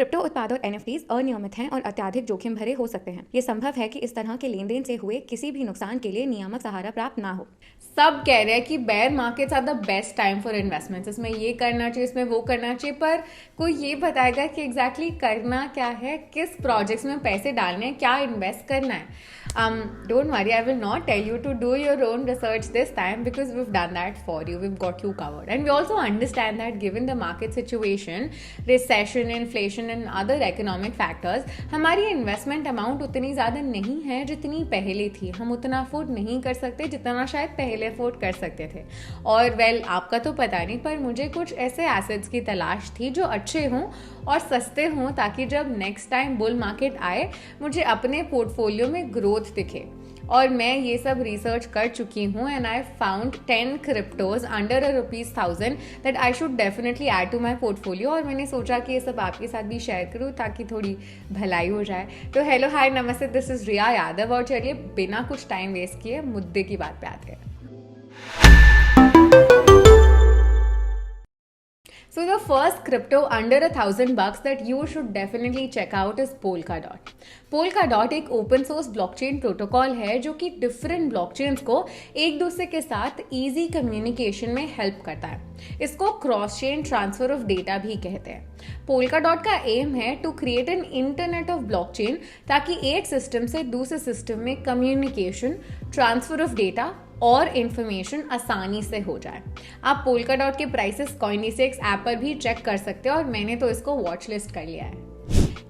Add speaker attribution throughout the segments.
Speaker 1: Crypto उत्पाद और NFTs अनियमित हैं और अत्यधिक जोखिम भरे हो सकते हैं। ये संभव है कि इस तरह के लेन देन से हुए किसी भी नुकसान के लिए नियामक सहारा प्राप्त ना हो।
Speaker 2: सब कह रहे हैं कि bear markets are the best time for investments, इसमें ये करना चाहिए, इसमें वो करना चाहिए, पर कोई ये बताएगा कि एग्जैक्टली करना क्या है, किस प्रोजेक्ट्स में पैसे डालने हैं, क्या इन्वेस्ट करना है। Don't worry, I will not tell you to do your own research this time because we've done that for you. We've got you covered. And we also understand that given the market situation, recession, inflation and other economic factors, हमारी investment amount उतनी ज़्यादा नहीं है जितनी पहले थी। हम उतना अफोर्ड नहीं कर सकते जितना शायद पहले अफोर्ड कर सकते थे। और वेल आपका तो पता नहीं, पर मुझे कुछ ऐसे एसेट्स की तलाश थी जो अच्छे हों और सस्ते हों, ताकि जब नेक्स्ट टाइम बुल मार्केट आए मुझे अपने पोर्टफोलियो में ग्रोथ दिखे। और मैं ये सब रिसर्च कर चुकी हूँ and I found 10 cryptos under ₹1000 that I should definitely add to my portfolio. और मैंने सोचा कि ये सब आपके साथ भी शेयर करूँ ताकि थोड़ी भलाई हो जाए। तो हेलो हाय नमस्ते, दिस इज रिया यादव। और चलिए बिना कुछ टाइम वेस्ट किए मुद्दे की बात पे आते हैं। So the first crypto under $1,000 that you should definitely check out is Polkadot. Polkadot एक ओपन सोर्स ब्लॉकचेन प्रोटोकॉल है जो कि डिफरेंट ब्लॉकचेन्स को एक दूसरे के साथ इजी कम्युनिकेशन में हेल्प करता है। इसको cross chain transfer of data भी कहते हैं। पोल्काडॉट का एम है to create an internet of blockchain, ताकि एक सिस्टम से दूसरे सिस्टम में कम्युनिकेशन, ट्रांसफर ऑफ डेटा और इन्फॉर्मेशन आसानी से हो जाए। आप पोल्काडॉट के प्राइसेस कॉइनिसेक्स ऐप पर भी चेक कर सकते हो और मैंने तो इसको वॉच लिस्ट कर लिया है।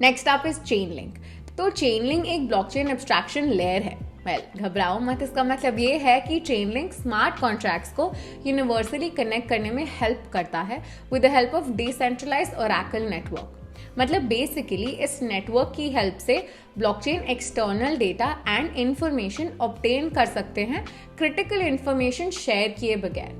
Speaker 2: Next up is Chainlink. तो चेनलिंक एक ब्लॉकचेन एब्स्ट्रैक्शन लेयर है। घबराओ मत, इसका मतलब ये है कि चेनलिंक स्मार्ट कॉन्ट्रैक्ट्स को यूनिवर्सली कनेक्ट करने में हेल्प करता है with the help of decentralised oracle network. मतलब बेसिकली इस नेटवर्क की हेल्प से blockchain external data and information obtain कर सकते हैं, क्रिटिकल इंफॉर्मेशन शेयर किए बगैर।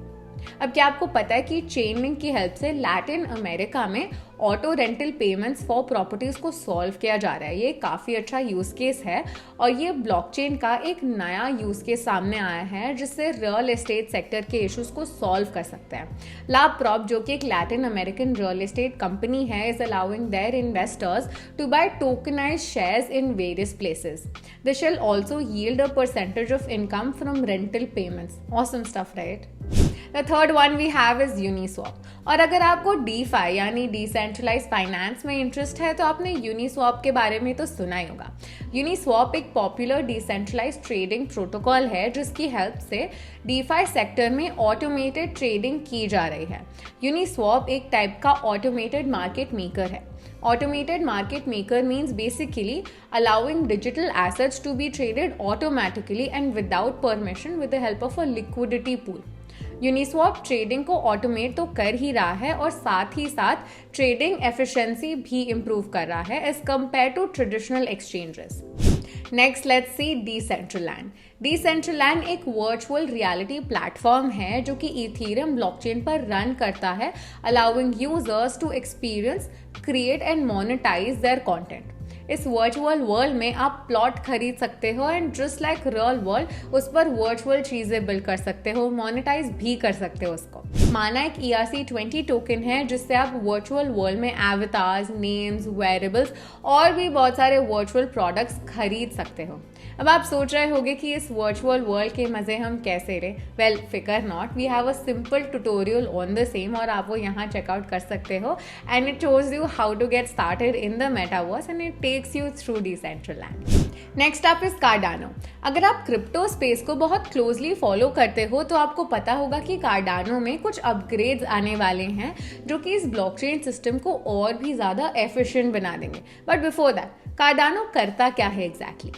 Speaker 2: अब क्या आपको पता है कि चेनलिंक की हेल्प से लैटिन अमेरिका में auto rental payments for properties को सॉल्व किया जा रहा है। ये काफ़ी अच्छा यूज़ केस है और ये ब्लॉकचेन का एक नया यूज़ केस सामने आया है जिससे रियल एस्टेट सेक्टर के इश्यूज को सॉल्व कर सकते हैं। लाभ प्रॉप, जो कि एक Latin American real estate company है, is allowing their investors to buy tokenized shares in various places. This shall also yield a percentage of income from rental payments. Awesome stuff, right? The third one we have is Uniswap. और अगर आपको DeFi यानी decentralise finance में interest है तो आपने Uniswap के बारे में तो सुना ही होगा। यूनिस्वैप एक पॉपुलर डिसेंट्रलाइज ट्रेडिंग प्रोटोकॉल है जिसकी हेल्प से DeFi सेक्टर में ऑटोमेटेड ट्रेडिंग की जा रही है। यूनिस्वैप एक टाइप का ऑटोमेटेड मार्केट मेकर है। Automated market maker means basically allowing digital assets to be traded automatically and without permission with the help of a liquidity pool. Uniswap trading को automate तो कर ही रहा है और साथ ही साथ ट्रेडिंग एफिशिएंसी भी इम्प्रूव कर रहा है as compare to traditional exchanges. Next let's see Decentraland. Decentraland एक वर्चुअल रियलिटी प्लेटफॉर्म है जो कि इथेरियम ब्लॉकचेन पर रन करता है, allowing users to experience, create and monetise their content. इस वर्चुअल वर्ल्ड में आप प्लॉट खरीद सकते हो and just like real world उस पर वर्चुअल चीजें बिल्ड कर सकते हो, मोनेटाइज भी कर सकते हो उसको। माना एक ERC-20 टोकन है जिससे आप वर्चुअल वर्ल्ड में एवतार्स, नेम्स, वेरिएबल्स और भी बहुत सारे वर्चुअल प्रोडक्ट्स खरीद सकते हो। अब आप सोच रहे होंगे कि इस वर्चुअल वर्ल्ड के मजे हम कैसे लें। वेल फिकर not, we have a simple tutorial on the same और आप वो यहाँ चेकआउट कर सकते हो and it shows you how to get started in the metaverse and it takes you through Decentraland. Next up is Cardano. अगर आप crypto space को बहुत क्लोजली फॉलो करते हो तो आपको पता होगा कि कार्डानो में कुछ अपग्रेड्स आने वाले हैं जो कि इस ब्लॉकचेन सिस्टम को और भी ज़्यादा एफिशिएंट बना देंगे। बट बिफोर दैट, कार्डानो करता क्या है exactly?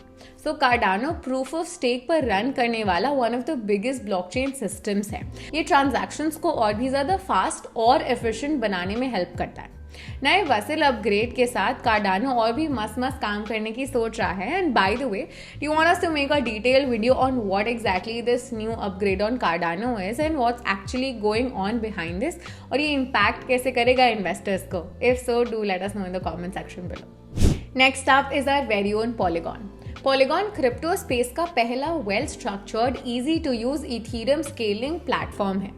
Speaker 2: So Cardano proof of stake पर रन करने वाला one of the biggest blockchain systems है। ये ट्रांजैक्शंस को और भी ज़्यादा फास्ट और एफिशिएंट बनाने में हेल्प करता है। नए वसिल अपग्रेड के साथ कार्डानो और भी मस्त काम करने की सोच रहा है। And by the way, do you want us to make a detail video on what exactly this new upgrade on Cardano is and what's actually going on behind this, और ये इम्पैक्ट कैसे करेगा इन्वेस्टर्स को? If so, do let us know in the comment section below. Next up is our very own Polygon. Polygon crypto space का पहला well structured, easy to use Ethereum scaling platform है।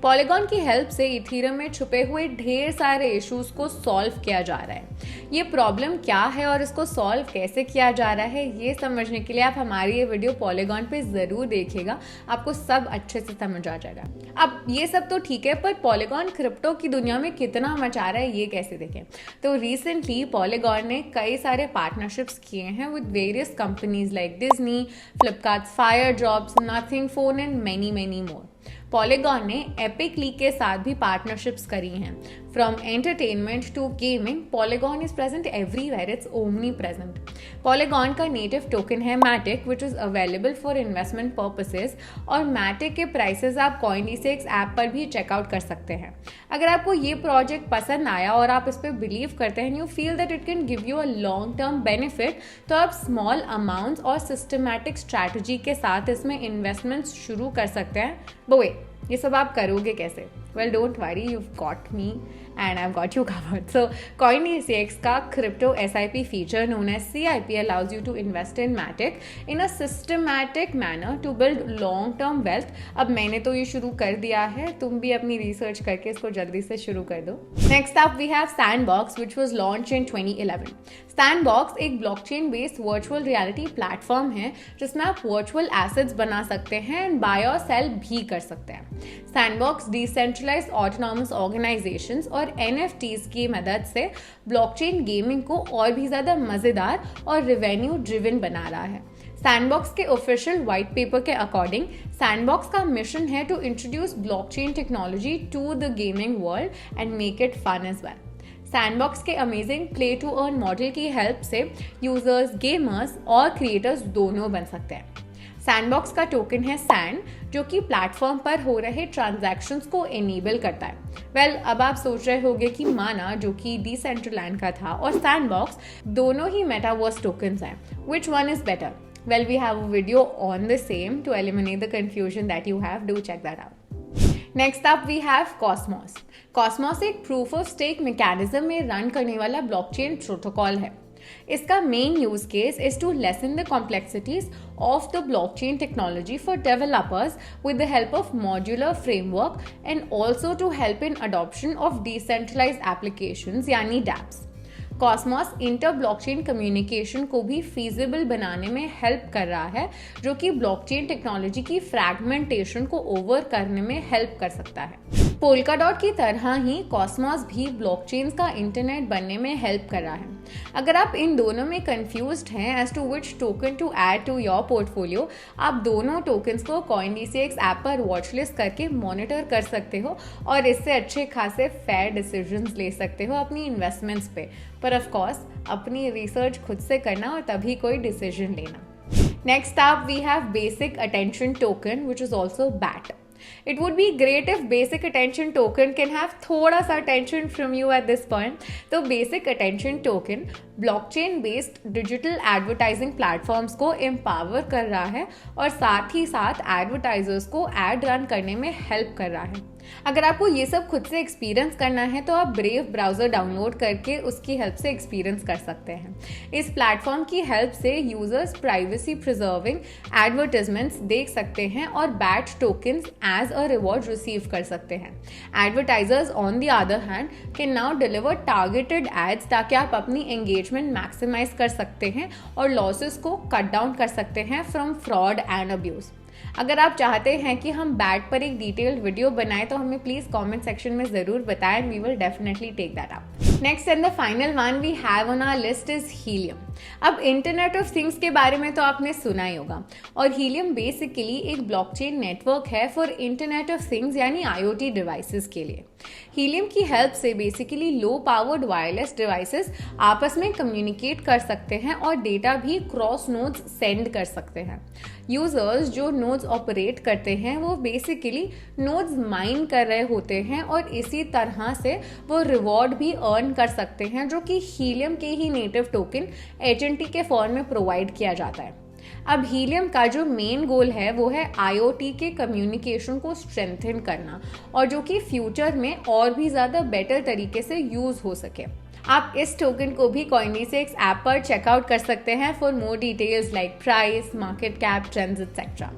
Speaker 2: Polygon की help से Ethereum में छुपे हुए ढेर सारे इश्यूज को सॉल्व किया जा रहा है। ये प्रॉब्लम क्या है और इसको सॉल्व कैसे किया जा रहा है, ये समझने के लिए आप हमारी ये वीडियो पॉलीगॉन पे ज़रूर देखिएगा, आपको सब अच्छे से समझ आ जाएगा। अब ये सब तो ठीक है, पर पॉलीगॉन क्रिप्टो की दुनिया में कितना मचा रहा है ये कैसे देखें। तो रिसेंटली पॉलीगॉन ने कई सारे पार्टनरशिप्स किए हैं with various companies like Disney, Flipkart, fire drops, Nothing phone and many many more. Polygon ने एपिक लीग के साथ भी पार्टनरशिप्स करी हैं। From entertainment to gaming, Polygon is present everywhere, it's omni present. Polygon का native token है Matic, which is available for investment purposes, और Matic के प्राइसेस आप Coindex ऐप पर भी चेकआउट कर सकते हैं। अगर आपको ये प्रोजेक्ट पसंद आया और आप इस पर बिलीव करते हैं, you feel that it can give you a long term benefit, तो आप स्मॉल अमाउंट्स और सिस्टमैटिक स्ट्रैटेजी के साथ इसमें इन्वेस्टमेंट्स शुरू कर सकते हैं। बट ये सब आप करोगे कैसे? Well, don't worry, you've got me and I've got you covered. So, Coindex का crypto SIP feature known as CIP allows you to invest in Matic in a systematic manner to build long-term wealth. अब मैंने तो ये शुरू कर दिया है, तुम भी अपनी रिसर्च करके इसको जल्दी से शुरू कर दो। Next up we have Sandbox, which was launched in 2011. Sandbox एक blockchain based virtual reality platform है जिसमें आप virtual assets बना सकते हैं and buy और sell भी कर सकते हैं। Sandbox डिसेंट्रलाइज्ड ऑटोनॉमस ऑर्गेनाइजेशंस और NFTs की मदद से ब्लॉकचेन गेमिंग को और भी ज़्यादा मज़ेदार और रेवेन्यू ड्रिवन बना रहा है। सैंडबॉक्स के ऑफिशियल व्हाइट पेपर के अकॉर्डिंग सैंडबॉक्स का मिशन है to introduce blockchain technology to the gaming world and make it fun as well. Sandbox के amazing play to earn model की हेल्प से यूजर्स, गेमर्स और क्रिएटर्स दोनों बन सकते हैं। सैंडबॉक्स का टोकन है सैंड, जो कि प्लेटफॉर्म पर हो रहे ट्रांजैक्शंस को एनेबल करता है। वेल, अब आप सोच रहे होंगे कि माना जो कि डिसेंट्रलैंड का था और सैंडबॉक्स दोनों ही मेटावर्स टोकन्स हैं, which one is better? Well, we have a video on the same to eliminate the confusion that you have. Do check that out. Next up we have Cosmos. Cosmos एक proof of stake mechanism में run करने वाला blockchain protocol है। इसका main use case is to lessen the complexities of the blockchain technology for developers with the help of modular framework and also to help in adoption of decentralized applications यानी dapps. Cosmos inter blockchain communication को भी feasible बनाने में help कर रहा है, जो कि ब्लॉकचेन टेक्नोलॉजी की फ्रैगमेंटेशन को ओवर करने में हेल्प कर सकता है। पोल्काडॉट की तरह ही कॉस्मोस भी ब्लॉकचेन्स का इंटरनेट बनने में हेल्प कर रहा है। अगर आप इन दोनों में कंफ्यूज्ड हैं as to which token to add to your portfolio, आप दोनों टोकन्स को Coindex ऐप पर वॉच लिस्ट करके मॉनिटर कर सकते हो और इससे अच्छे खासे फेयर डिसीजंस ले सकते हो अपनी इन्वेस्टमेंट्स पे। पर ऑफ कोर्स अपनी रिसर्च खुद से करना और तभी कोई डिसीजन लेना। Next up we have basic attention token, which is also BAT. It would be great if basic attention token can have थोड़ा सा attention from you at this point. तो basic attention token blockchain based digital advertising platforms को empower कर रहा है और साथ ही साथ advertisers को ad run करने में help कर रहा है। अगर आपको ये सब खुद से एक्सपीरियंस करना है तो आप ब्रेव ब्राउज़र डाउनलोड करके उसकी हेल्प से एक्सपीरियंस कर सकते हैं। इस प्लेटफॉर्म की हेल्प से यूजर्स प्राइवेसी प्रिजर्विंग एडवर्टाइजमेंट्स देख सकते हैं और BAT tokens as a reward receive कर सकते हैं। Advertisers on the other hand can now deliver targeted ads ताकि आप अपनी एंगेजमेंट मैक्सिमाइज कर सकते हैं और लॉसेस को कट डाउन कर सकते हैं फ्रॉम फ्रॉड एंड अब्यूज। अगर आप चाहते हैं कि हम बैट पर एक डिटेल्ड वीडियो बनाएं तो हमें प्लीज कमेंट सेक्शन में जरूर बताएं, we will definitely take that up. Next and the final one we have on our list is Helium. अब इंटरनेट ऑफ थिंग्स के बारे में तो आपने सुना ही होगा और हीलियम बेसिकली एक ब्लॉकचेन नेटवर्क है फॉर इंटरनेट ऑफ थिंग्स यानी IoT डिवाइसेस के लिए। हीलियम की हेल्प से basically low powered wireless devices आपस में कम्युनिकेट कर सकते हैं और डेटा भी क्रॉस नोड्स सेंड कर सकते हैं। यूजर्स जो नोड्स ऑपरेट करते हैं वो बेसिकली नोड्स माइन कर रहे होते हैं और इसी तरह से वो रिवॉर्ड भी अर्न कर सकते हैं, जो कि हीलियम के ही नेटिव टोकन HNT के फॉर्म में प्रोवाइड किया जाता है। अब हीलियम का जो मेन गोल है वो है IoT के कम्युनिकेशन को स्ट्रेंथन करना और जो कि फ्यूचर में और भी ज़्यादा बेटर तरीके से यूज़ हो सके। आप इस टोकन को भी Coindex ऐप पर चेकआउट कर सकते हैं for more details like price, market cap, trends etcetera.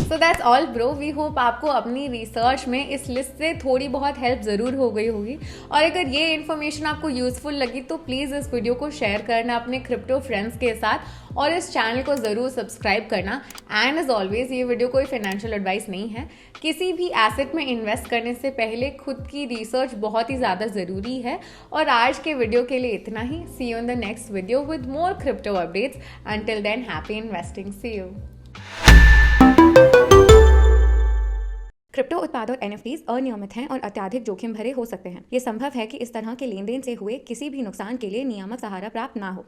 Speaker 2: So that's all bro, we hope आपको अपनी रिसर्च में इस लिस्ट से थोड़ी बहुत हेल्प ज़रूर हो गई होगी। और अगर ये इन्फॉर्मेशन आपको यूज़फुल लगी तो प्लीज़ इस वीडियो को शेयर करना अपने क्रिप्टो फ्रेंड्स के साथ और इस चैनल को ज़रूर सब्सक्राइब करना। एंड एज ऑलवेज, ये वीडियो कोई फाइनेंशियल एडवाइस नहीं है। किसी भी एसेट में इन्वेस्ट करने से पहले खुद की रिसर्च बहुत ही ज़्यादा ज़रूरी है। और आज के वीडियो के लिए इतना ही। See you in the next video with more crypto updates. Until then, happy investing. See you.
Speaker 1: Crypto उत्पाद और NFTs अनियमित हैं और अत्यधिक जोखिम भरे हो सकते हैं। ये संभव है कि इस तरह के लेन देन से हुए किसी भी नुकसान के लिए नियामक सहारा प्राप्त ना हो।